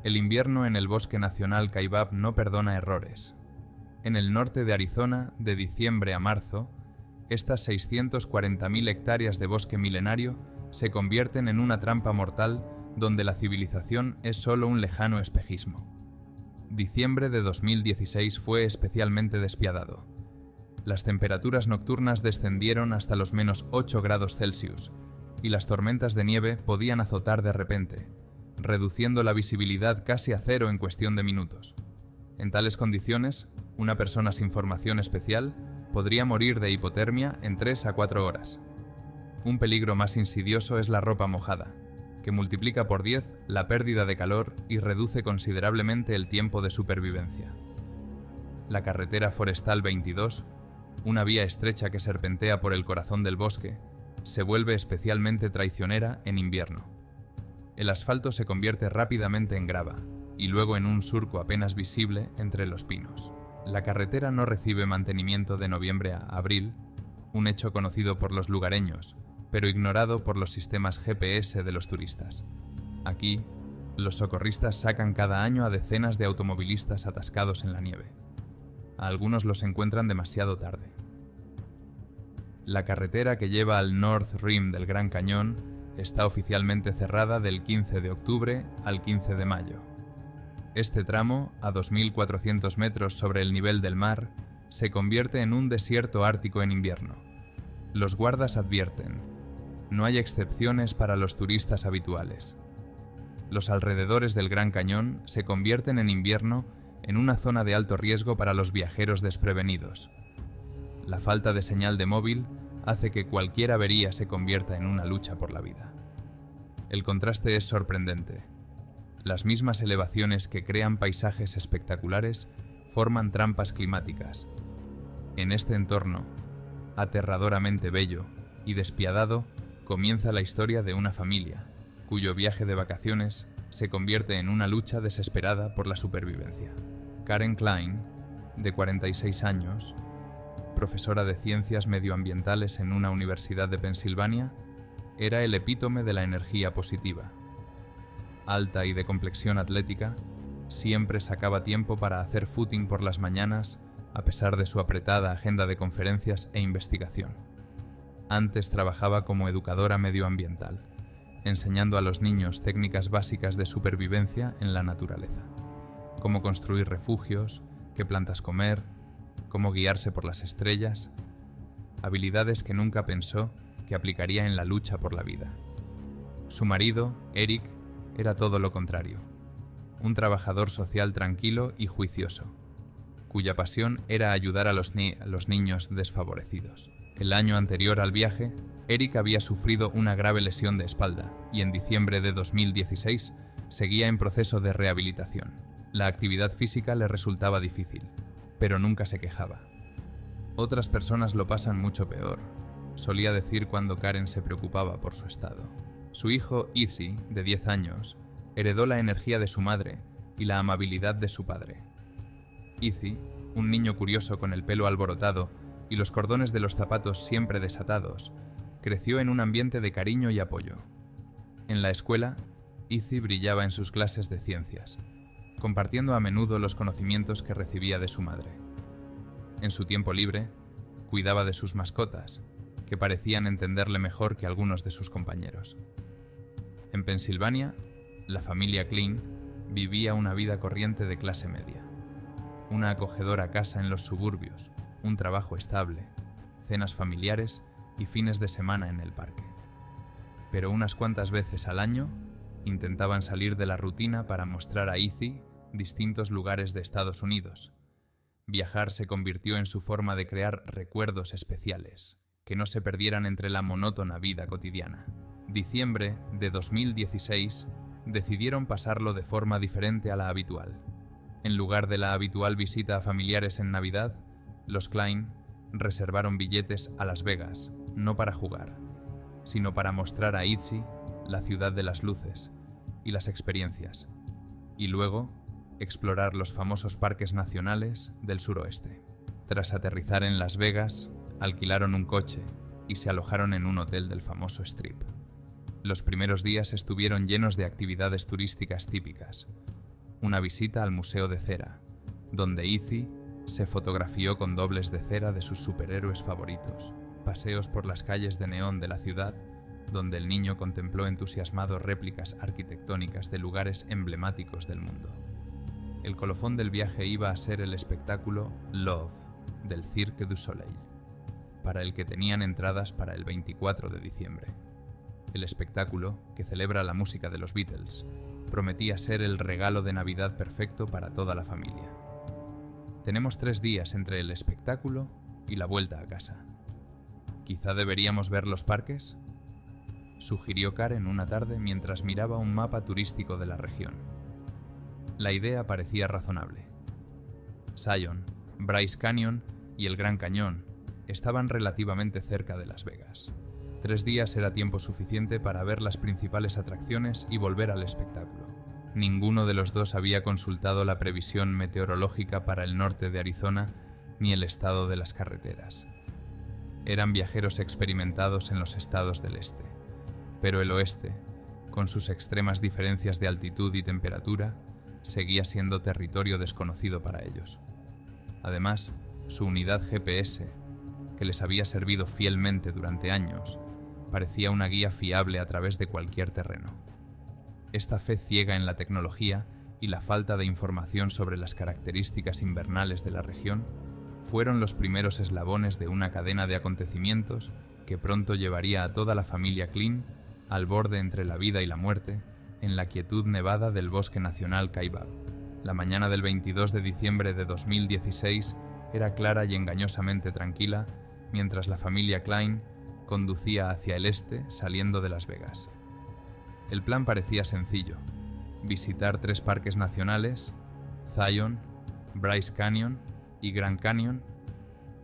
El invierno en el Bosque Nacional Kaibab no perdona errores. En el norte de Arizona, de diciembre a marzo, estas 640.000 hectáreas de bosque milenario se convierten en una trampa mortal donde la civilización es solo un lejano espejismo. Diciembre de 2016 fue especialmente despiadado. Las temperaturas nocturnas descendieron hasta los -8 grados Celsius y las tormentas de nieve podían azotar de repente, reduciendo la visibilidad casi a cero en cuestión de minutos. En tales condiciones, una persona sin formación especial podría morir de hipotermia en 3 a 4 horas. Un peligro más insidioso es la ropa mojada, que multiplica por 10 la pérdida de calor y reduce considerablemente el tiempo de supervivencia. La carretera forestal 22, una vía estrecha que serpentea por el corazón del bosque, se vuelve especialmente traicionera en invierno. El asfalto se convierte rápidamente en grava y luego en un surco apenas visible entre los pinos. La carretera no recibe mantenimiento de noviembre a abril, un hecho conocido por los lugareños, pero ignorado por los sistemas GPS de los turistas. Aquí, los socorristas sacan cada año a decenas de automovilistas atascados en la nieve. A algunos los encuentran demasiado tarde. La carretera que lleva al North Rim del Gran Cañón está oficialmente cerrada del 15 de octubre al 15 de mayo. Este tramo, a 2.400 metros sobre el nivel del mar, se convierte en un desierto ártico en invierno. Los guardas advierten: no hay excepciones para los turistas habituales. Los alrededores del Gran Cañón se convierten en invierno en una zona de alto riesgo para los viajeros desprevenidos. La falta de señal de móvil hace que cualquier avería se convierta en una lucha por la vida. El contraste es sorprendente. Las mismas elevaciones que crean paisajes espectaculares forman trampas climáticas. En este entorno, aterradoramente bello y despiadado, comienza la historia de una familia, cuyo viaje de vacaciones se convierte en una lucha desesperada por la supervivencia. Karen Klein, de 46 años, profesora de ciencias medioambientales en una universidad de Pensilvania, era el epítome de la energía positiva. Alta y de complexión atlética, siempre sacaba tiempo para hacer footing por las mañanas a pesar de su apretada agenda de conferencias e investigación. Antes trabajaba como educadora medioambiental, enseñando a los niños técnicas básicas de supervivencia en la naturaleza, cómo construir refugios, qué plantas comer, cómo guiarse por las estrellas, habilidades que nunca pensó que aplicaría en la lucha por la vida. Su marido, Eric, era todo lo contrario, un trabajador social tranquilo y juicioso, cuya pasión era ayudar a los niños desfavorecidos. El año anterior al viaje, Eric había sufrido una grave lesión de espalda y en diciembre de 2016 seguía en proceso de rehabilitación. La actividad física le resultaba difícil, pero nunca se quejaba. Otras personas lo pasan mucho peor, solía decir cuando Karen se preocupaba por su estado. Su hijo, Izzy, de 10 años, heredó la energía de su madre y la amabilidad de su padre. Izzy, un niño curioso con el pelo alborotado y los cordones de los zapatos siempre desatados, creció en un ambiente de cariño y apoyo. En la escuela, Izzy brillaba en sus clases de ciencias, compartiendo a menudo los conocimientos que recibía de su madre. En su tiempo libre, cuidaba de sus mascotas, que parecían entenderle mejor que algunos de sus compañeros. En Pensilvania, la familia Klein vivía una vida corriente de clase media. Una acogedora casa en los suburbios, un trabajo estable, cenas familiares y fines de semana en el parque. Pero unas cuantas veces al año, intentaban salir de la rutina para mostrar a Izzy distintos lugares de Estados Unidos. Viajar se convirtió en su forma de crear recuerdos especiales, que no se perdieran entre la monótona vida cotidiana. Diciembre de 2016, decidieron pasarlo de forma diferente a la habitual. En lugar de la habitual visita a familiares en Navidad, los Klein reservaron billetes a Las Vegas, no para jugar, sino para mostrar a Izzy la ciudad de las luces y las experiencias, y luego explorar los famosos parques nacionales del suroeste. Tras aterrizar en Las Vegas, alquilaron un coche y se alojaron en un hotel del famoso Strip. Los primeros días estuvieron llenos de actividades turísticas típicas: una visita al Museo de Cera, donde Izzy se fotografió con dobles de cera de sus superhéroes favoritos, paseos por las calles de neón de la ciudad, donde el niño contempló entusiasmado réplicas arquitectónicas de lugares emblemáticos del mundo. El colofón del viaje iba a ser el espectáculo Love del Cirque du Soleil, para el que tenían entradas para el 24 de diciembre. El espectáculo, que celebra la música de los Beatles, prometía ser el regalo de Navidad perfecto para toda la familia. Tenemos 3 días entre el espectáculo y la vuelta a casa. ¿Quizá deberíamos ver los parques?, sugirió Karen una tarde mientras miraba un mapa turístico de la región. La idea parecía razonable. Zion, Bryce Canyon y el Gran Cañón estaban relativamente cerca de Las Vegas. 3 días era tiempo suficiente para ver las principales atracciones y volver al espectáculo. Ninguno de los dos había consultado la previsión meteorológica para el norte de Arizona ni el estado de las carreteras. Eran viajeros experimentados en los estados del este, pero el oeste, con sus extremas diferencias de altitud y temperatura, seguía siendo territorio desconocido para ellos. Además, su unidad GPS, que les había servido fielmente durante años, parecía una guía fiable a través de cualquier terreno. Esta fe ciega en la tecnología y la falta de información sobre las características invernales de la región fueron los primeros eslabones de una cadena de acontecimientos que pronto llevaría a toda la familia Klein al borde entre la vida y la muerte, en la quietud nevada del Bosque Nacional Kaibab. La mañana del 22 de diciembre de 2016 era clara y engañosamente tranquila, mientras la familia Klein conducía hacia el este saliendo de Las Vegas. El plan parecía sencillo: visitar 3 parques nacionales, Zion, Bryce Canyon y Grand Canyon,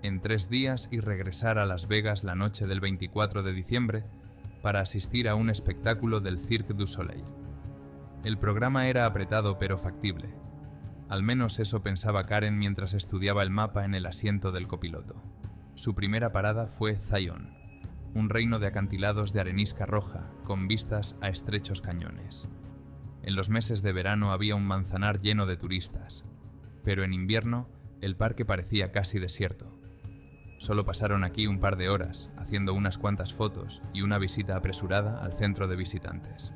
en 3 días y regresar a Las Vegas la noche del 24 de diciembre para asistir a un espectáculo del Cirque du Soleil. El programa era apretado pero factible. Al menos eso pensaba Karen mientras estudiaba el mapa en el asiento del copiloto. Su primera parada fue Zion, un reino de acantilados de arenisca roja con vistas a estrechos cañones. En los meses de verano había un manzanar lleno de turistas, pero en invierno el parque parecía casi desierto. Solo pasaron aquí un par de horas, haciendo unas cuantas fotos y una visita apresurada al centro de visitantes.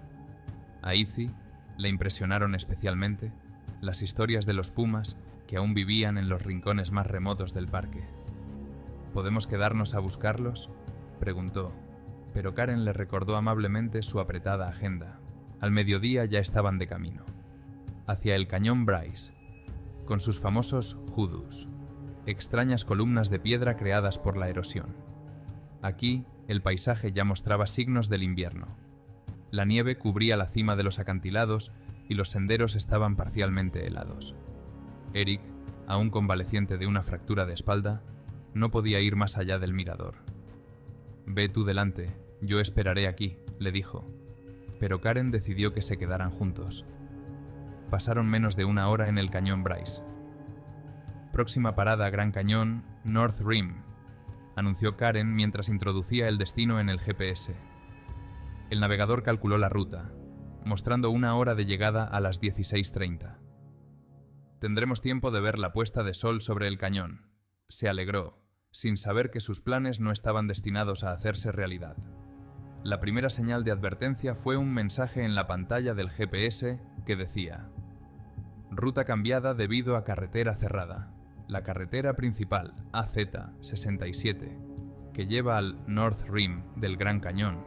A Izzy le impresionaron especialmente las historias de los pumas que aún vivían en los rincones más remotos del parque. ¿Podemos quedarnos a buscarlos?, preguntó, pero Karen le recordó amablemente su apretada agenda. Al mediodía ya estaban de camino, hacia el cañón Bryce, con sus famosos hoodoos, extrañas columnas de piedra creadas por la erosión. Aquí, el paisaje ya mostraba signos del invierno. La nieve cubría la cima de los acantilados y los senderos estaban parcialmente helados. Eric, aún convaleciente de una fractura de espalda, no podía ir más allá del mirador. «Ve tú delante, yo esperaré aquí», le dijo, pero Karen decidió que se quedaran juntos. Pasaron menos de 1 hora en el cañón Bryce. «Próxima parada Gran Cañón, North Rim», anunció Karen mientras introducía el destino en el GPS. El navegador calculó la ruta, mostrando 1 hora de llegada a las 16:30. «Tendremos tiempo de ver la puesta de sol sobre el cañón», se alegró, sin saber que sus planes no estaban destinados a hacerse realidad. La primera señal de advertencia fue un mensaje en la pantalla del GPS que decía: «Ruta cambiada debido a carretera cerrada. La carretera principal, AZ-67, que lleva al North Rim del Gran Cañón,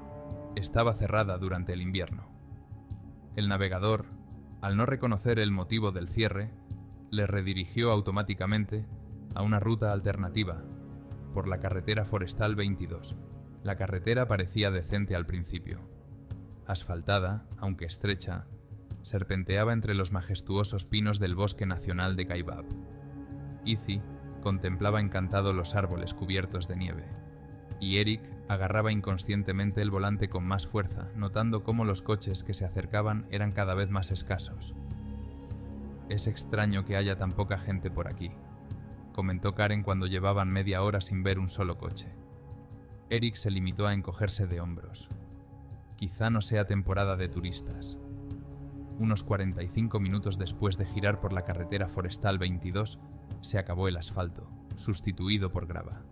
estaba cerrada durante el invierno». El navegador, al no reconocer el motivo del cierre, le redirigió automáticamente a una ruta alternativa, por la carretera forestal 22. La carretera parecía decente al principio. Asfaltada, aunque estrecha, serpenteaba entre los majestuosos pinos del Bosque Nacional de Kaibab. Izzy contemplaba encantado los árboles cubiertos de nieve, y Eric agarraba inconscientemente el volante con más fuerza, notando cómo los coches que se acercaban eran cada vez más escasos. «Es extraño que haya tan poca gente por aquí», comentó Karen cuando llevaban media hora sin ver un solo coche. Eric se limitó a encogerse de hombros. «Quizá no sea temporada de turistas». unos 45 minutos después de girar por la carretera forestal 22, se acabó el asfalto, sustituido por grava.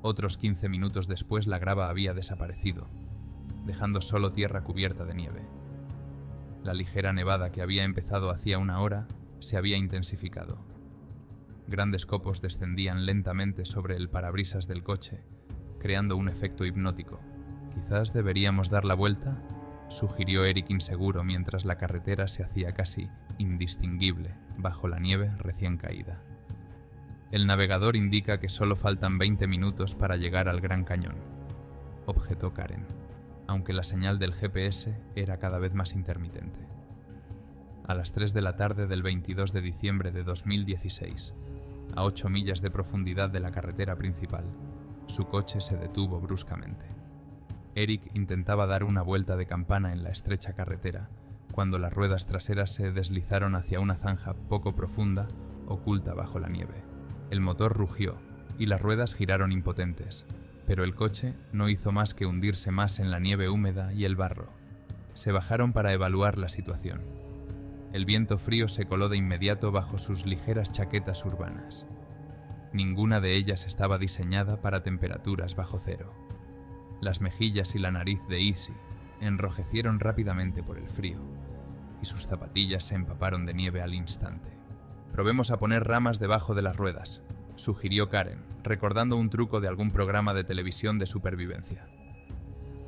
Otros 15 minutos después la grava había desaparecido, dejando solo tierra cubierta de nieve. La ligera nevada que había empezado hacía una hora se había intensificado. Grandes copos descendían lentamente sobre el parabrisas del coche, creando un efecto hipnótico. «Quizás deberíamos dar la vuelta», sugirió Eric inseguro mientras la carretera se hacía casi indistinguible bajo la nieve recién caída. «El navegador indica que solo faltan 20 minutos para llegar al Gran Cañón», objetó Karen, aunque la señal del GPS era cada vez más intermitente. A las 3 de la tarde del 22 de diciembre de 2016, a 8 millas de profundidad de la carretera principal, su coche se detuvo bruscamente. Eric intentaba dar una vuelta de campana en la estrecha carretera cuando las ruedas traseras se deslizaron hacia una zanja poco profunda oculta bajo la nieve. El motor rugió y las ruedas giraron impotentes, pero el coche no hizo más que hundirse más en la nieve húmeda y el barro. Se bajaron para evaluar la situación. El viento frío se coló de inmediato bajo sus ligeras chaquetas urbanas. Ninguna de ellas estaba diseñada para temperaturas bajo cero. Las mejillas y la nariz de Easy enrojecieron rápidamente por el frío, y sus zapatillas se empaparon de nieve al instante. «Probemos a poner ramas debajo de las ruedas», sugirió Karen, recordando un truco de algún programa de televisión de supervivencia.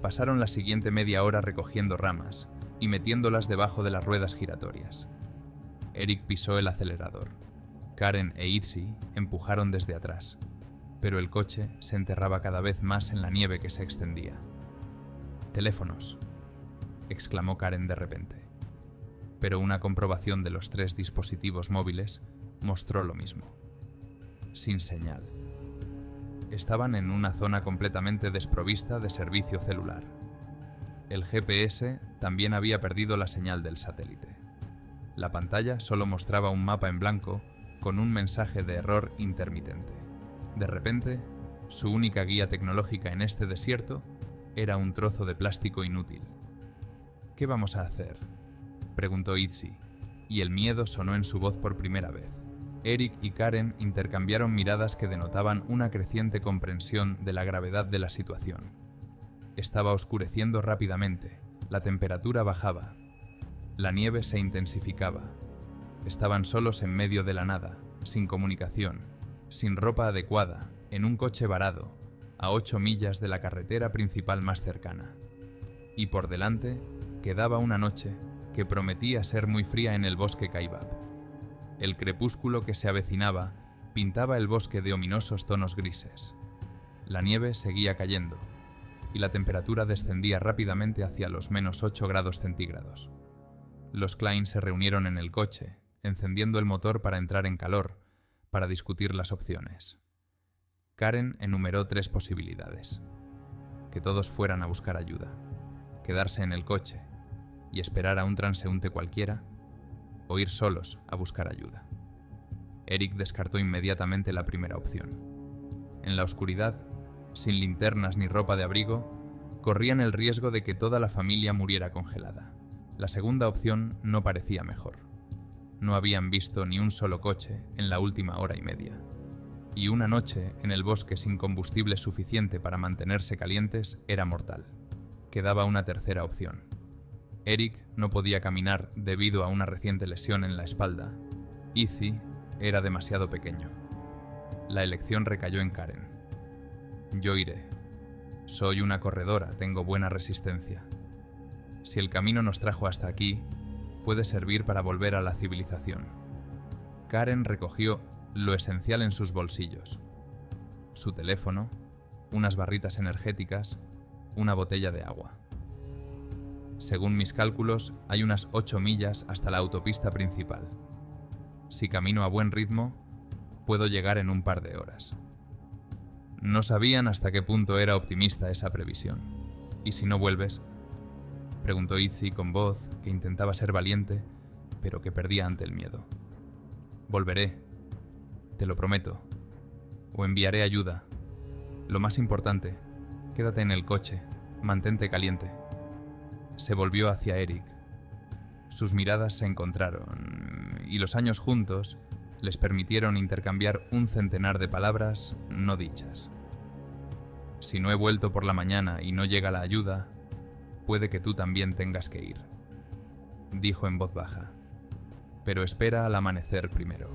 Pasaron la siguiente media hora recogiendo ramas y metiéndolas debajo de las ruedas giratorias. Eric pisó el acelerador. Karen e Itzy empujaron desde atrás, pero el coche se enterraba cada vez más en la nieve que se extendía. «Teléfonos», exclamó Karen de repente. Pero una comprobación de los 3 dispositivos móviles mostró lo mismo. Sin señal. Estaban en una zona completamente desprovista de servicio celular. El GPS también había perdido la señal del satélite. La pantalla solo mostraba un mapa en blanco con un mensaje de error intermitente. De repente, su única guía tecnológica en este desierto era un trozo de plástico inútil. «¿Qué vamos a hacer?», preguntó Itzy, y el miedo sonó en su voz por primera vez. Eric y Karen intercambiaron miradas que denotaban una creciente comprensión de la gravedad de la situación. Estaba oscureciendo rápidamente, la temperatura bajaba, la nieve se intensificaba. Estaban solos en medio de la nada, sin comunicación, sin ropa adecuada, en un coche varado, a 8 millas de la carretera principal más cercana. Y por delante quedaba una noche que prometía ser muy fría en el bosque Kaibab. El crepúsculo que se avecinaba pintaba el bosque de ominosos tonos grises. La nieve seguía cayendo, y la temperatura descendía rápidamente hacia los -8 grados centígrados. Los Klein se reunieron en el coche, encendiendo el motor para entrar en calor, para discutir las opciones. Karen enumeró 3 posibilidades. Que todos fueran a buscar ayuda, quedarse en el coche y esperar a un transeúnte cualquiera, o ir solos a buscar ayuda. Eric descartó inmediatamente la primera opción. En la oscuridad, sin linternas ni ropa de abrigo, corrían el riesgo de que toda la familia muriera congelada. La segunda opción no parecía mejor. No habían visto ni un solo coche en la última hora y media. Y una noche en el bosque sin combustible suficiente para mantenerse calientes era mortal. Quedaba una tercera opción. Eric no podía caminar debido a una reciente lesión en la espalda. Izzy era demasiado pequeño. La elección recayó en Karen. «Yo iré. Soy una corredora, tengo buena resistencia. Si el camino nos trajo hasta aquí, puede servir para volver a la civilización». Karen recogió lo esencial en sus bolsillos: su teléfono, unas barritas energéticas, una botella de agua. «Según mis cálculos, hay unas 8 millas hasta la autopista principal. Si camino a buen ritmo, puedo llegar en un par de horas». No sabían hasta qué punto era optimista esa previsión. «¿Y si no vuelves?», preguntó Izzy con voz que intentaba ser valiente, pero que perdía ante el miedo. «Volveré, te lo prometo, o enviaré ayuda. Lo más importante, quédate en el coche, mantente caliente». Se volvió hacia Eric. Sus miradas se encontraron, y los años juntos les permitieron intercambiar un centenar de palabras no dichas. Si no he vuelto por la mañana y no llega la ayuda, puede que tú también tengas que ir, dijo en voz baja. Pero espera al amanecer primero.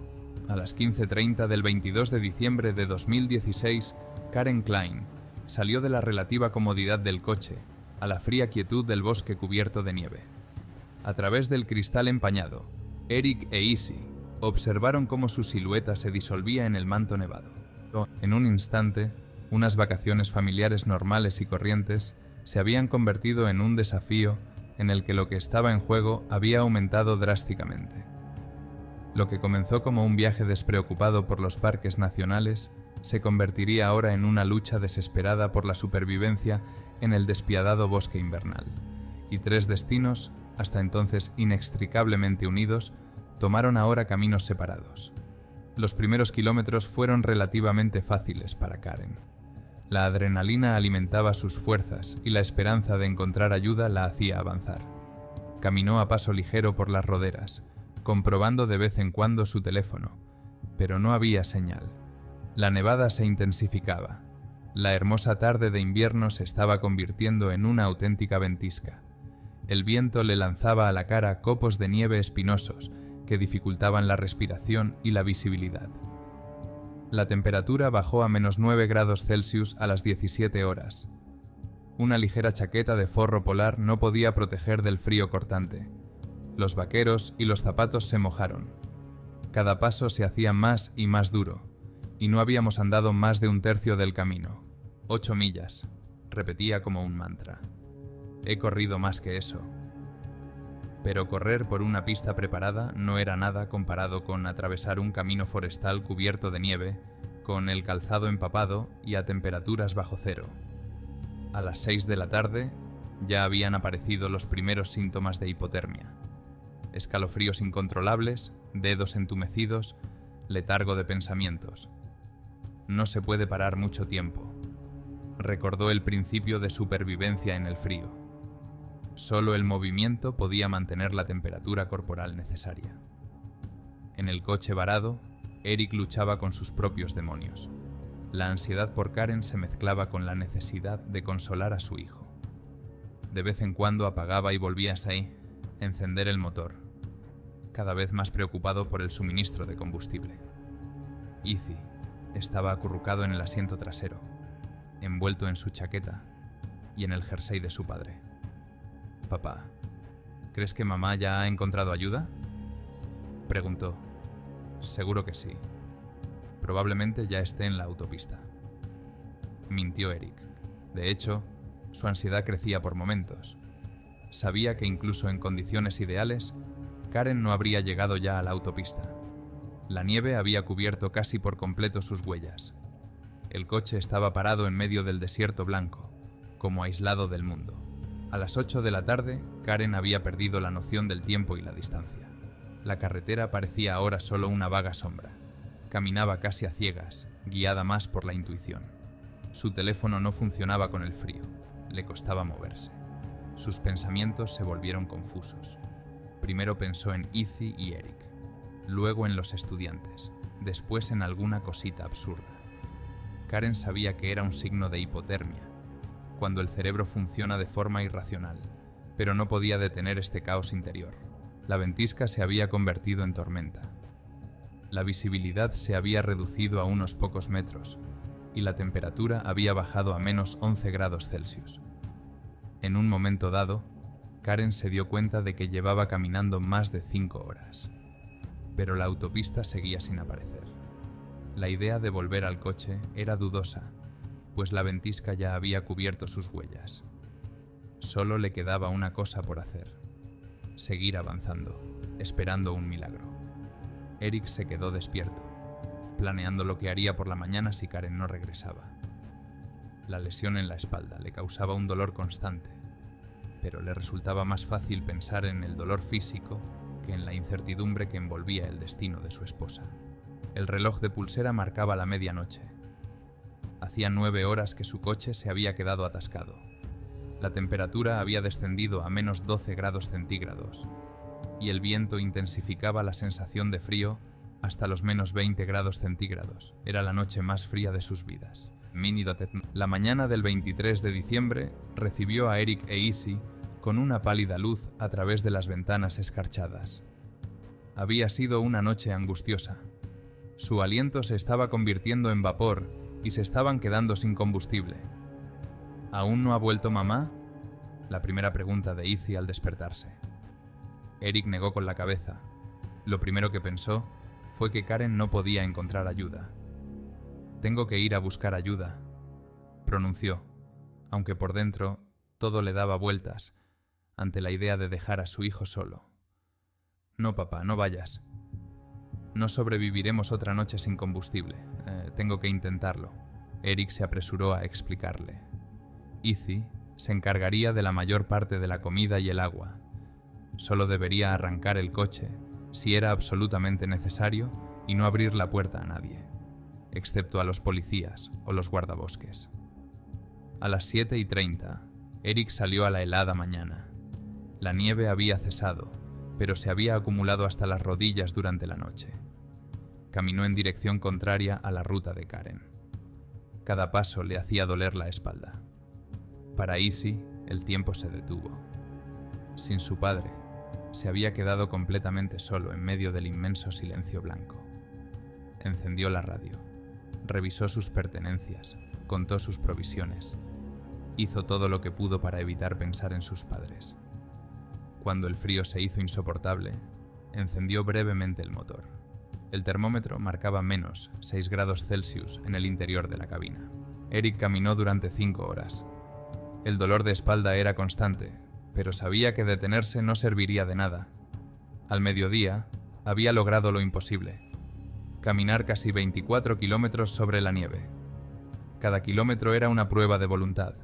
A las 15:30 del 22 de diciembre de 2016, Karen Klein salió de la relativa comodidad del coche a la fría quietud del bosque cubierto de nieve. A través del cristal empañado, Eric e Izzy observaron cómo su silueta se disolvía en el manto nevado. En un instante, unas vacaciones familiares normales y corrientes se habían convertido en un desafío en el que lo que estaba en juego había aumentado drásticamente. Lo que comenzó como un viaje despreocupado por los parques nacionales se convertiría ahora en una lucha desesperada por la supervivencia en el despiadado bosque invernal, y tres destinos, hasta entonces inextricablemente unidos, tomaron ahora caminos separados. Los primeros kilómetros fueron relativamente fáciles para Karen. La adrenalina alimentaba sus fuerzas y la esperanza de encontrar ayuda la hacía avanzar. Caminó a paso ligero por las roderas, comprobando de vez en cuando su teléfono, pero no había señal. La nevada se intensificaba. La hermosa tarde de invierno se estaba convirtiendo en una auténtica ventisca. El viento le lanzaba a la cara copos de nieve espinosos que dificultaban la respiración y la visibilidad. La temperatura bajó a -9 grados Celsius a las 17 horas. Una ligera chaqueta de forro polar no podía proteger del frío cortante. Los vaqueros y los zapatos se mojaron. Cada paso se hacía más y más duro, y no habíamos andado más de un tercio del camino. 8 millas, repetía como un mantra. He corrido más que eso. Pero correr por una pista preparada no era nada comparado con atravesar un camino forestal cubierto de nieve, con el calzado empapado y a temperaturas bajo cero. A las 6 de la tarde ya habían aparecido los primeros síntomas de hipotermia. Escalofríos incontrolables, dedos entumecidos, letargo de pensamientos. No se puede parar mucho tiempo. Recordó el principio de supervivencia en el frío. Solo el movimiento podía mantener la temperatura corporal necesaria. En el coche varado, Eric luchaba con sus propios demonios. La ansiedad por Karen se mezclaba con la necesidad de consolar a su hijo. De vez en cuando apagaba y volvía a encender el motor, cada vez más preocupado por el suministro de combustible. Izzy estaba acurrucado en el asiento trasero, envuelto en su chaqueta y en el jersey de su padre. «Papá, ¿crees que mamá ya ha encontrado ayuda?», preguntó. «Seguro que sí. Probablemente ya esté en la autopista», mintió Eric. De hecho, su ansiedad crecía por momentos. Sabía que incluso en condiciones ideales, Karen no habría llegado ya a la autopista. La nieve había cubierto casi por completo sus huellas. El coche estaba parado en medio del desierto blanco, como aislado del mundo. A las 8 de la tarde, Karen había perdido la noción del tiempo y la distancia. La carretera parecía ahora solo una vaga sombra. Caminaba casi a ciegas, guiada más por la intuición. Su teléfono no funcionaba con el frío. Le costaba moverse. Sus pensamientos se volvieron confusos. Primero pensó en Izzy y Eric, luego en los estudiantes, después en alguna cosita absurda. Karen sabía que era un signo de hipotermia, cuando el cerebro funciona de forma irracional, pero no podía detener este caos interior. La ventisca se había convertido en tormenta. La visibilidad se había reducido a unos pocos metros y la temperatura había bajado a -11 grados Celsius. En un momento dado, Karen se dio cuenta de que llevaba caminando más de 5 horas, pero la autopista seguía sin aparecer. La idea de volver al coche era dudosa, pues la ventisca ya había cubierto sus huellas. Solo le quedaba una cosa por hacer: seguir avanzando, esperando un milagro. Eric se quedó despierto, planeando lo que haría por la mañana si Karen no regresaba. La lesión en la espalda le causaba un dolor constante, pero le resultaba más fácil pensar en el dolor físico que en la incertidumbre que envolvía el destino de su esposa. El reloj de pulsera marcaba la medianoche. Hacía 9 horas que su coche se había quedado atascado. La temperatura había descendido a -12 grados centígrados. y el viento intensificaba la sensación de frío hasta los menos 20 grados centígrados. Era la noche más fría de sus vidas. La mañana del 23 de diciembre recibió a Eric e Izzy con una pálida luz a través de las ventanas escarchadas. Había sido una noche angustiosa. Su aliento se estaba convirtiendo en vapor y se estaban quedando sin combustible. ¿Aún no ha vuelto mamá?, la primera pregunta de Izzy al despertarse. Eric negó con la cabeza. Lo primero que pensó fue que Karen no podía encontrar ayuda. «Tengo que ir a buscar ayuda», pronunció, aunque por dentro todo le daba vueltas ante la idea de dejar a su hijo solo. «No, papá, no vayas. No sobreviviremos otra noche sin combustible. Tengo que intentarlo». Eric se apresuró a explicarle. Izzy se encargaría de la mayor parte de la comida y el agua. Solo debería arrancar el coche si era absolutamente necesario y no abrir la puerta a nadie, excepto a los policías o los guardabosques. A las 7:30, Eric salió a la helada mañana. La nieve había cesado, pero se había acumulado hasta las rodillas durante la noche. Caminó en dirección contraria a la ruta de Karen. Cada paso le hacía doler la espalda. Para Izzy, el tiempo se detuvo. Sin su padre, se había quedado completamente solo en medio del inmenso silencio blanco. Encendió la radio, revisó sus pertenencias, contó sus provisiones. Hizo todo lo que pudo para evitar pensar en sus padres. Cuando el frío se hizo insoportable, encendió brevemente el motor. El termómetro marcaba menos 6 grados Celsius en el interior de la cabina. Eric caminó durante 5 horas. El dolor de espalda era constante, pero sabía que detenerse no serviría de nada. Al mediodía, había logrado lo imposible: caminar casi 24 kilómetros sobre la nieve. Cada kilómetro era una prueba de voluntad,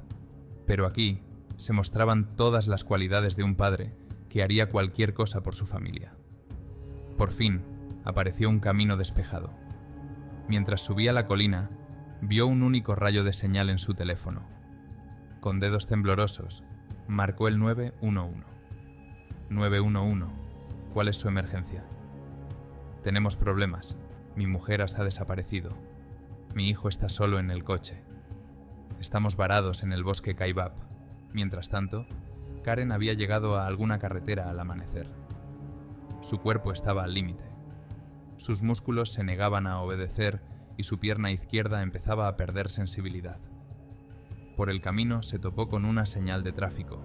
pero aquí se mostraban todas las cualidades de un padre que haría cualquier cosa por su familia. Por fin, apareció un camino despejado. Mientras subía la colina, vio un único rayo de señal en su teléfono. Con dedos temblorosos, marcó el 911. 911. ¿Cuál es su emergencia? Tenemos problemas. Mi mujer ha desaparecido. Mi hijo está solo en el coche. Estamos varados en el bosque Kaibab. Mientras tanto, Karen había llegado a alguna carretera al amanecer. Su cuerpo estaba al límite. Sus músculos se negaban a obedecer y su pierna izquierda empezaba a perder sensibilidad. Por el camino se topó con una señal de tráfico.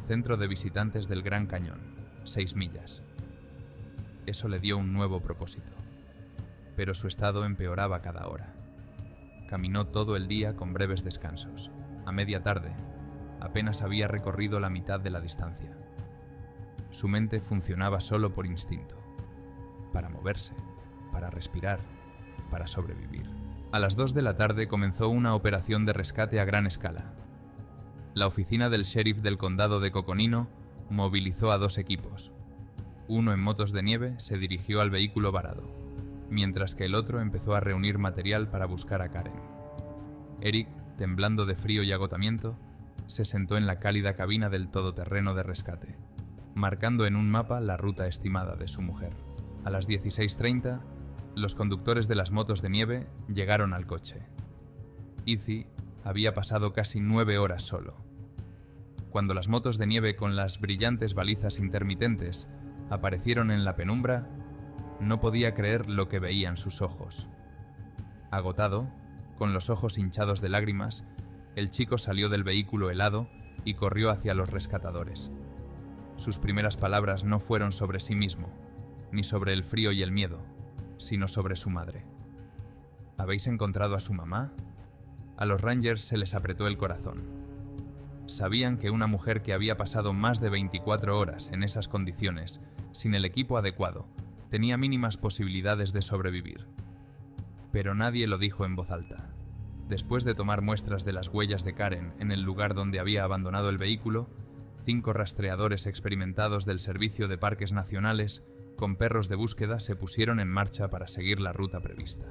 Centro de visitantes del Gran Cañón, 6 millas. Eso le dio un nuevo propósito. Pero su estado empeoraba cada hora. Caminó todo el día con breves descansos. A media tarde, apenas había recorrido la mitad de la distancia. Su mente funcionaba solo por instinto. Para moverse, para respirar, para sobrevivir. A las 2 de la tarde comenzó una operación de rescate a gran escala. La oficina del sheriff del condado de Coconino movilizó a 2 equipos. Uno en motos de nieve se dirigió al vehículo varado, mientras que el otro empezó a reunir material para buscar a Karen. Eric, temblando de frío y agotamiento, se sentó en la cálida cabina del todoterreno de rescate, marcando en un mapa la ruta estimada de su mujer. A las 16:30, los conductores de las motos de nieve llegaron al coche. Izzy había pasado casi 9 horas solo. Cuando las motos de nieve con las brillantes balizas intermitentes aparecieron en la penumbra, no podía creer lo que veían sus ojos. Agotado, con los ojos hinchados de lágrimas, el chico salió del vehículo helado y corrió hacia los rescatadores. Sus primeras palabras no fueron sobre sí mismo, ni sobre el frío y el miedo, sino sobre su madre. ¿Habéis encontrado a su mamá? A los Rangers se les apretó el corazón. Sabían que una mujer que había pasado más de 24 horas en esas condiciones, sin el equipo adecuado, tenía mínimas posibilidades de sobrevivir. Pero nadie lo dijo en voz alta. Después de tomar muestras de las huellas de Karen en el lugar donde había abandonado el vehículo, 5 rastreadores experimentados del Servicio de Parques Nacionales con perros de búsqueda se pusieron en marcha para seguir la ruta prevista.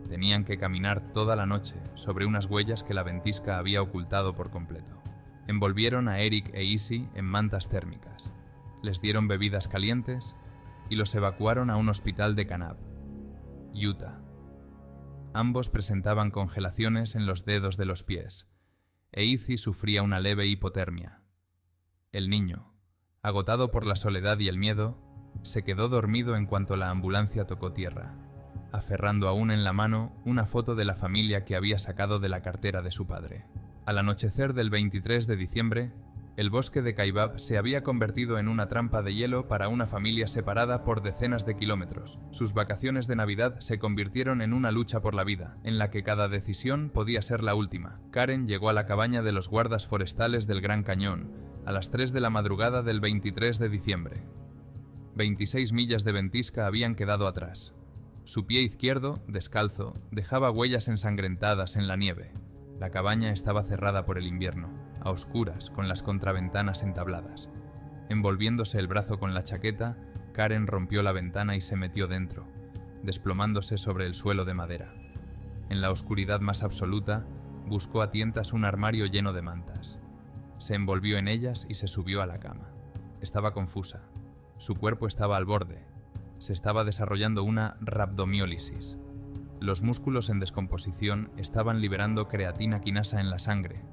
Tenían que caminar toda la noche sobre unas huellas que la ventisca había ocultado por completo. Envolvieron a Eric e Izzy en mantas térmicas. les dieron bebidas calientes y los evacuaron a un hospital de Kanab, Utah. Ambos presentaban congelaciones en los dedos de los pies, e Izzy sufría una leve hipotermia. El niño, agotado por la soledad y el miedo, se quedó dormido en cuanto la ambulancia tocó tierra, aferrando aún en la mano una foto de la familia que había sacado de la cartera de su padre. Al anochecer del 23 de diciembre, el bosque de Kaibab se había convertido en una trampa de hielo para una familia separada por decenas de kilómetros. Sus vacaciones de Navidad se convirtieron en una lucha por la vida, en la que cada decisión podía ser la última. Karen llegó a la cabaña de los guardas forestales del Gran Cañón a las 3 de la madrugada del 23 de diciembre. 26 millas de ventisca habían quedado atrás. Su pie izquierdo, descalzo, dejaba huellas ensangrentadas en la nieve. La cabaña estaba cerrada por el invierno, a oscuras, con las contraventanas entabladas. Envolviéndose el brazo con la chaqueta, Karen rompió la ventana y se metió dentro, desplomándose sobre el suelo de madera. En la oscuridad más absoluta, buscó a tientas un armario lleno de mantas. Se envolvió en ellas y se subió a la cama. Estaba confusa. Su cuerpo estaba al borde. Se estaba desarrollando una rhabdomiólisis. Los músculos en descomposición estaban liberando creatina quinasa en la sangre,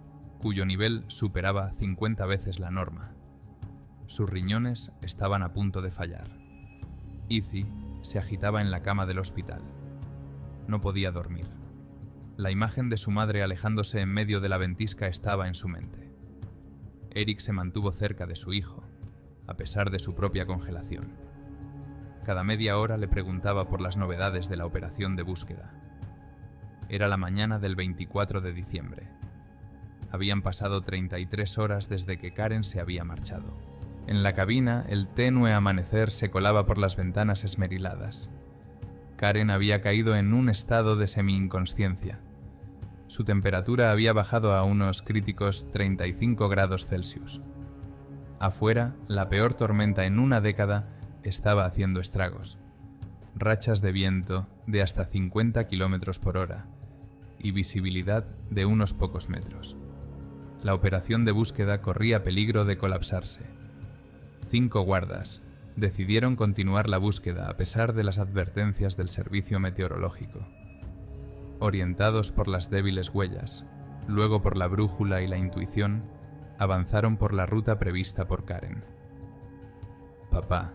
cuyo nivel superaba 50 veces la norma. Sus riñones estaban a punto de fallar. Izzy se agitaba en la cama del hospital. No podía dormir. La imagen de su madre alejándose en medio de la ventisca estaba en su mente. Eric se mantuvo cerca de su hijo, a pesar de su propia congelación. Cada media hora le preguntaba por las novedades de la operación de búsqueda. Era la mañana del 24 de diciembre. Habían pasado 33 horas desde que Karen se había marchado. En la cabina, el tenue amanecer se colaba por las ventanas esmeriladas. Karen había caído en un estado de semi-inconsciencia. Su temperatura había bajado a unos críticos 35 grados Celsius. Afuera, la peor tormenta en una década estaba haciendo estragos. Rachas de viento de hasta 50 kilómetros por hora y visibilidad de unos pocos metros. La operación de búsqueda corría peligro de colapsarse. 5 guardas decidieron continuar la búsqueda a pesar de las advertencias del servicio meteorológico. Orientados por las débiles huellas, luego por la brújula y la intuición, avanzaron por la ruta prevista por Karen. «Papá,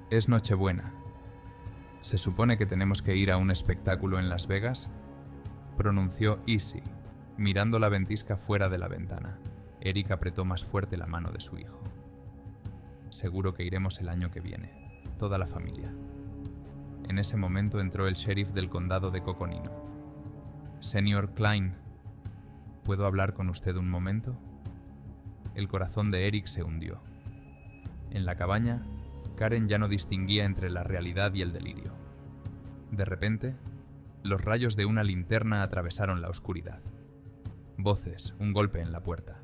es Nochebuena. ¿Se supone que tenemos que ir a un espectáculo en Las Vegas?», pronunció Izzy, mirando la ventisca fuera de la ventana. Eric apretó más fuerte la mano de su hijo. «Seguro que iremos el año que viene, toda la familia». En ese momento entró el sheriff del condado de Coconino. «Señor Klein, ¿puedo hablar con usted un momento?». El corazón de Eric se hundió. En la cabaña, Karen ya no distinguía entre la realidad y el delirio. De repente, los rayos de una linterna atravesaron la oscuridad. Voces, un golpe en la puerta.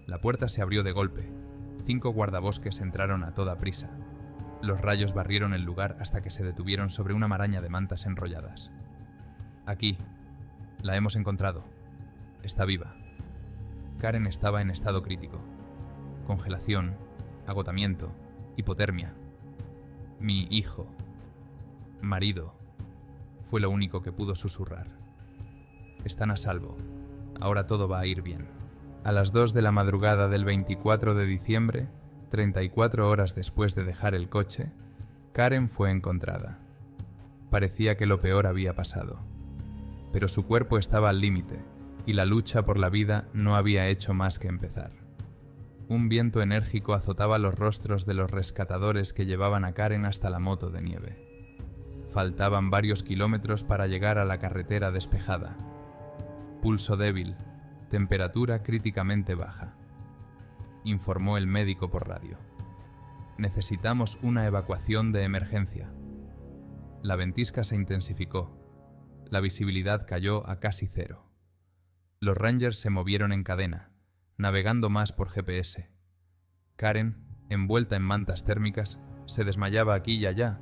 La puerta se abrió de golpe. 5 guardabosques entraron a toda prisa. Los rayos barrieron el lugar hasta que se detuvieron sobre una maraña de mantas enrolladas. «Aquí. La hemos encontrado. Está viva». Karen estaba en estado crítico. Congelación, agotamiento, hipotermia. «Mi hijo. Marido», fue lo único que pudo susurrar. «Están a salvo. Ahora todo va a ir bien». A las 2 de la madrugada del 24 de diciembre, 34 horas después de dejar el coche, Karen fue encontrada. Parecía que lo peor había pasado. Pero su cuerpo estaba al límite, y la lucha por la vida no había hecho más que empezar. Un viento enérgico azotaba los rostros de los rescatadores que llevaban a Karen hasta la moto de nieve. Faltaban varios kilómetros para llegar a la carretera despejada. Pulso débil, temperatura críticamente baja, informó el médico por radio. «Necesitamos una evacuación de emergencia». La ventisca se intensificó. La visibilidad cayó a casi cero. Los Rangers se movieron en cadena, navegando más por GPS. Karen, envuelta en mantas térmicas, se desmayaba aquí y allá,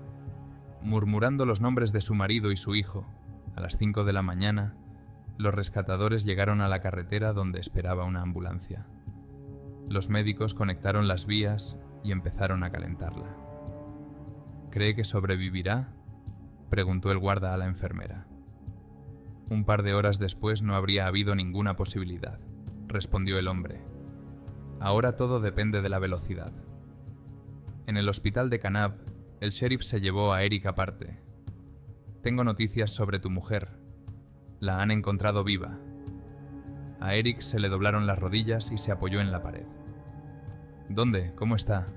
murmurando los nombres de su marido y su hijo. A las 5 de la mañana, los rescatadores llegaron a la carretera donde esperaba una ambulancia. Los médicos conectaron las vías y empezaron a calentarla. ¿Cree que sobrevivirá?, preguntó el guarda a la enfermera. Un par de horas después no habría habido ninguna posibilidad, respondió el hombre. Ahora todo depende de la velocidad. En el hospital de Kanab, el sheriff se llevó a Eric aparte. Tengo noticias sobre tu mujer. La han encontrado viva. A Eric se le doblaron las rodillas y se apoyó en la pared. ¿Dónde? ¿Cómo está?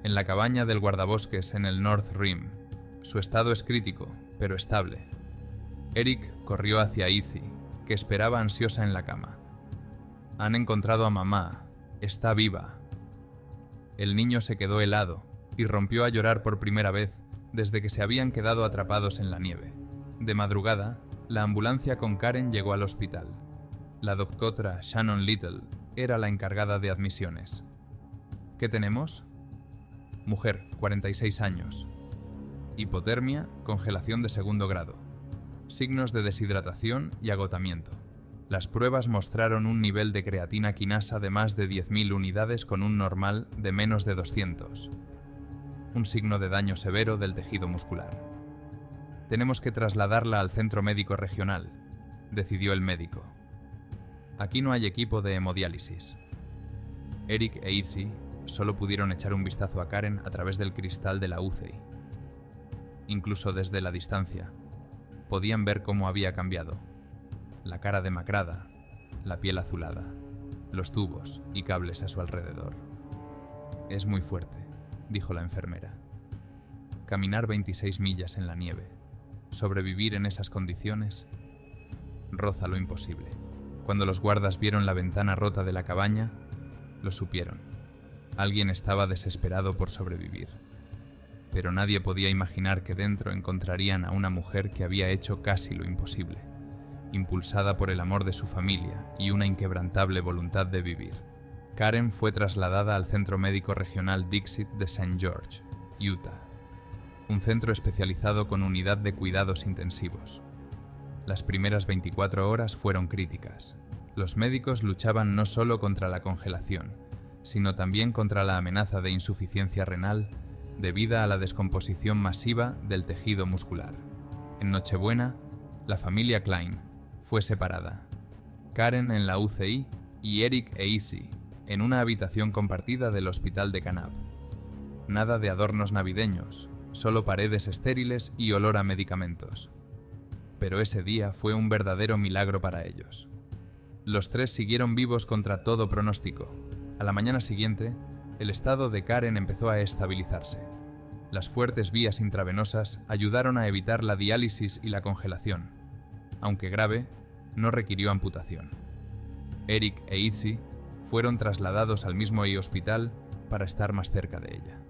En la cabaña del guardabosques en el North Rim. Su estado es crítico, pero estable. Eric corrió hacia Izzy, que esperaba ansiosa en la cama. Han encontrado a mamá. Está viva. El niño se quedó helado y rompió a llorar por primera vez desde que se habían quedado atrapados en la nieve. De madrugada, la ambulancia con Karen llegó al hospital. La doctora Shannon Little era la encargada de admisiones. ¿Qué tenemos? Mujer, 46 años. Hipotermia, congelación de 2º grado. Signos de deshidratación y agotamiento. Las pruebas mostraron un nivel de creatina quinasa de más de 10.000 unidades con un normal de menos de 200. Un signo de daño severo del tejido muscular. Tenemos que trasladarla al centro médico regional, decidió el médico. Aquí no hay equipo de hemodiálisis. Eric e Izzy solo pudieron echar un vistazo a Karen a través del cristal de la UCI. Incluso desde la distancia, podían ver cómo había cambiado. La cara demacrada, la piel azulada, los tubos y cables a su alrededor. Es muy fuerte, dijo la enfermera. Caminar 26 millas en la nieve, sobrevivir en esas condiciones, roza lo imposible. Cuando los guardas vieron la ventana rota de la cabaña, lo supieron. Alguien estaba desesperado por sobrevivir. Pero nadie podía imaginar que dentro encontrarían a una mujer que había hecho casi lo imposible, impulsada por el amor de su familia y una inquebrantable voluntad de vivir. Karen fue trasladada al Centro Médico Regional Dixit de St. George, Utah, un centro especializado con unidad de cuidados intensivos. Las primeras 24 horas fueron críticas. Los médicos luchaban no solo contra la congelación, sino también contra la amenaza de insuficiencia renal debida a la descomposición masiva del tejido muscular. En Nochebuena, la familia Klein fue separada. Karen en la UCI y Eric e Izzy en una habitación compartida del hospital de Kanab. Nada de adornos navideños, solo paredes estériles y olor a medicamentos. Pero ese día fue un verdadero milagro para ellos. Los tres siguieron vivos contra todo pronóstico. A la mañana siguiente, el estado de Karen empezó a estabilizarse. Las fuertes vías intravenosas ayudaron a evitar la diálisis y la congelación. Aunque grave, no requirió amputación. Eric e Izzy fueron trasladados al mismo hospital para estar más cerca de ella.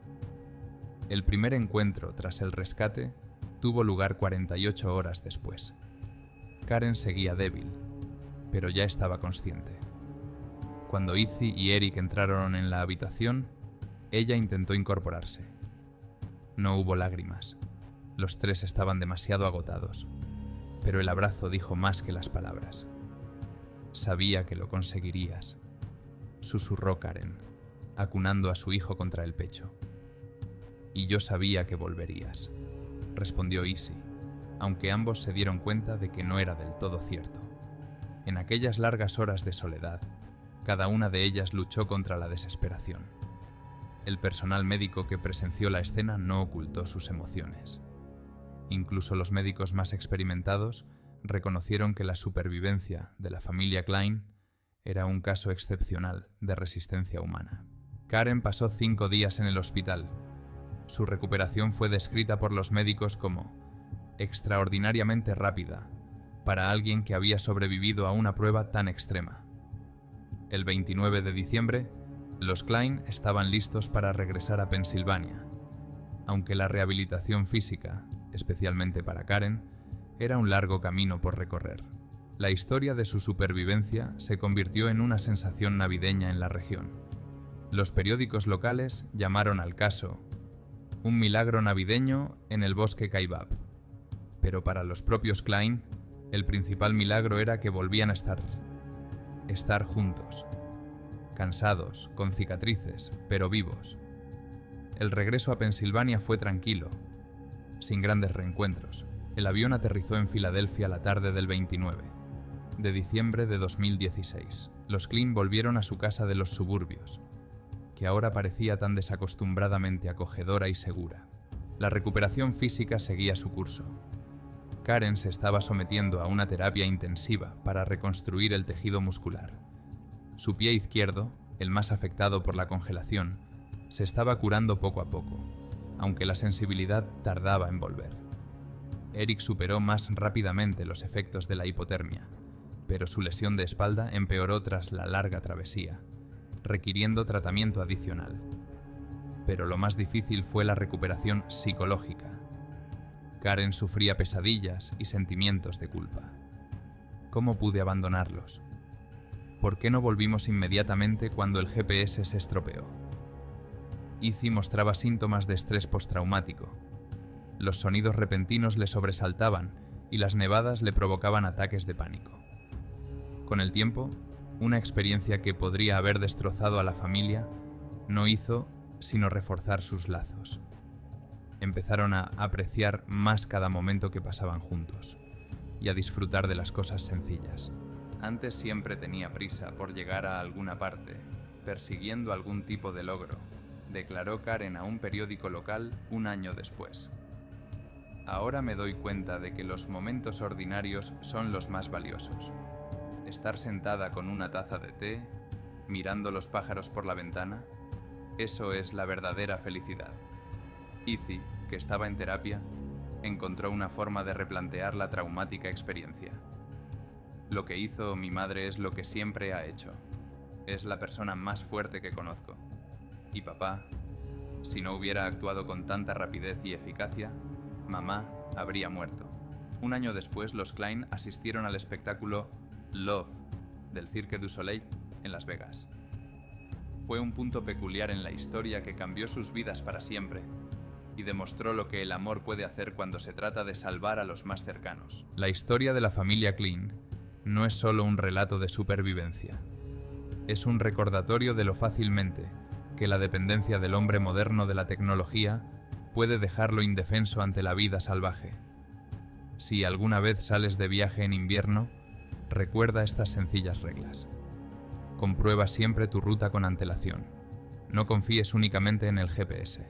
El primer encuentro tras el rescate tuvo lugar 48 horas después. Karen seguía débil, pero ya estaba consciente. Cuando Izzy y Eric entraron en la habitación, ella intentó incorporarse. No hubo lágrimas. Los tres estaban demasiado agotados, pero el abrazo dijo más que las palabras. Sabía que lo conseguirías, susurró Karen, acunando a su hijo contra el pecho. Y yo sabía que volverías, respondió Izzy, aunque ambos se dieron cuenta de que no era del todo cierto. En aquellas largas horas de soledad, cada una de ellas luchó contra la desesperación. El personal médico que presenció la escena no ocultó sus emociones. Incluso los médicos más experimentados reconocieron que la supervivencia de la familia Klein era un caso excepcional de resistencia humana. Karen pasó 5 días en el hospital. Su recuperación fue descrita por los médicos como extraordinariamente rápida para alguien que había sobrevivido a una prueba tan extrema. El 29 de diciembre, los Klein estaban listos para regresar a Pensilvania, aunque la rehabilitación física, especialmente para Karen, era un largo camino por recorrer. La historia de su supervivencia se convirtió en una sensación navideña en la región. Los periódicos locales llamaron al caso un milagro navideño en el bosque Kaibab, pero para los propios Klein, el principal milagro era que volvían a estar juntos, cansados, con cicatrices, pero vivos. El regreso a Pensilvania fue tranquilo, sin grandes reencuentros. El avión aterrizó en Filadelfia la tarde del 29 de diciembre de 2016. Los Klein volvieron a su casa de los suburbios, que ahora parecía tan desacostumbradamente acogedora y segura. La recuperación física seguía su curso. Karen se estaba sometiendo a una terapia intensiva para reconstruir el tejido muscular. Su pie izquierdo, el más afectado por la congelación, se estaba curando poco a poco, aunque la sensibilidad tardaba en volver. Eric superó más rápidamente los efectos de la hipotermia, pero su lesión de espalda empeoró tras la larga travesía, requiriendo tratamiento adicional. Pero lo más difícil fue la recuperación psicológica. Karen sufría pesadillas y sentimientos de culpa. ¿Cómo pude abandonarlos? ¿Por qué no volvimos inmediatamente cuando el GPS se estropeó? Izzy mostraba síntomas de estrés postraumático. Los sonidos repentinos le sobresaltaban y las nevadas le provocaban ataques de pánico. Con el tiempo, una experiencia que podría haber destrozado a la familia no hizo sino reforzar sus lazos. Empezaron a apreciar más cada momento que pasaban juntos y a disfrutar de las cosas sencillas. Antes siempre tenía prisa por llegar a alguna parte, persiguiendo algún tipo de logro, declaró Karen a un periódico local un año después. Ahora me doy cuenta de que los momentos ordinarios son los más valiosos. Estar sentada con una taza de té, mirando los pájaros por la ventana, eso es la verdadera felicidad. Izzy, que estaba en terapia, encontró una forma de replantear la traumática experiencia. Lo que hizo mi madre es lo que siempre ha hecho. Es la persona más fuerte que conozco. Y papá, si no hubiera actuado con tanta rapidez y eficacia, mamá habría muerto. Un año después, los Klein asistieron al espectáculo Love del Cirque du Soleil en Las Vegas. Fue un punto peculiar en la historia que cambió sus vidas para siempre y demostró lo que el amor puede hacer cuando se trata de salvar a los más cercanos. La historia de la familia Klein no es solo un relato de supervivencia. Es un recordatorio de lo fácilmente que la dependencia del hombre moderno de la tecnología puede dejarlo indefenso ante la vida salvaje. Si alguna vez sales de viaje en invierno, recuerda estas sencillas reglas. Comprueba siempre tu ruta con antelación. No confíes únicamente en el GPS.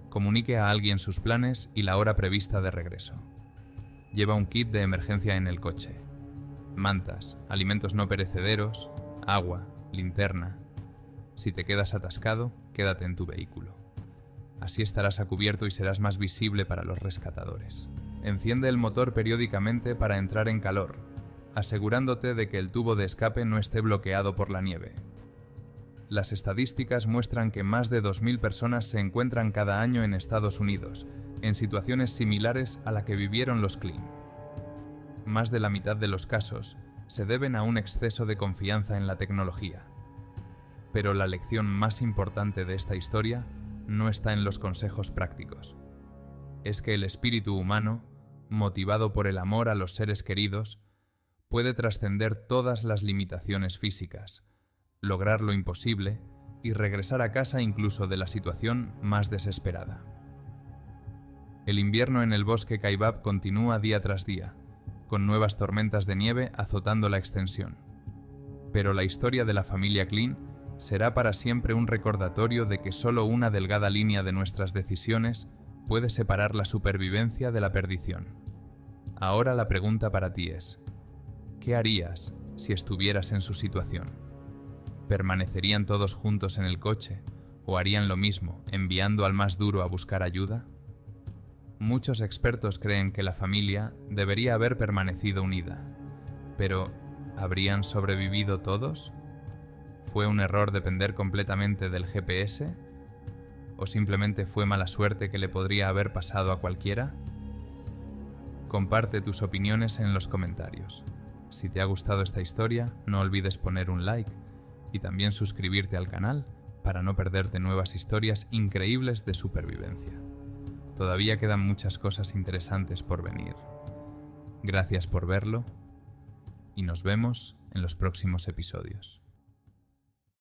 Comunique a alguien sus planes y la hora prevista de regreso. Lleva un kit de emergencia en el coche. Mantas, alimentos no perecederos, agua, linterna. Si te quedas atascado, quédate en tu vehículo. Así estarás a cubierto y serás más visible para los rescatadores. Enciende el motor periódicamente para entrar en calor, asegurándote de que el tubo de escape no esté bloqueado por la nieve. Las estadísticas muestran que más de 2.000 personas se encuentran cada año en Estados Unidos, en situaciones similares a la que vivieron los Klein. Más de la mitad de los casos se deben a un exceso de confianza en la tecnología. Pero la lección más importante de esta historia no está en los consejos prácticos. Es que el espíritu humano, motivado por el amor a los seres queridos, puede trascender todas las limitaciones físicas, lograr lo imposible y regresar a casa incluso de la situación más desesperada. El invierno en el bosque Kaibab continúa día tras día, con nuevas tormentas de nieve azotando la extensión. Pero la historia de la familia Klein será para siempre un recordatorio de que solo una delgada línea de nuestras decisiones puede separar la supervivencia de la perdición. Ahora la pregunta para ti es: ¿qué harías si estuvieras en su situación? ¿Permanecerían todos juntos en el coche o harían lo mismo, enviando al más duro a buscar ayuda? Muchos expertos creen que la familia debería haber permanecido unida, pero ¿habrían sobrevivido todos? ¿Fue un error depender completamente del GPS? ¿O simplemente fue mala suerte que le podría haber pasado a cualquiera? Comparte tus opiniones en los comentarios. Si te ha gustado esta historia, no olvides poner un like y también suscribirte al canal para no perderte nuevas historias increíbles de supervivencia. Todavía quedan muchas cosas interesantes por venir. Gracias por verlo y nos vemos en los próximos episodios.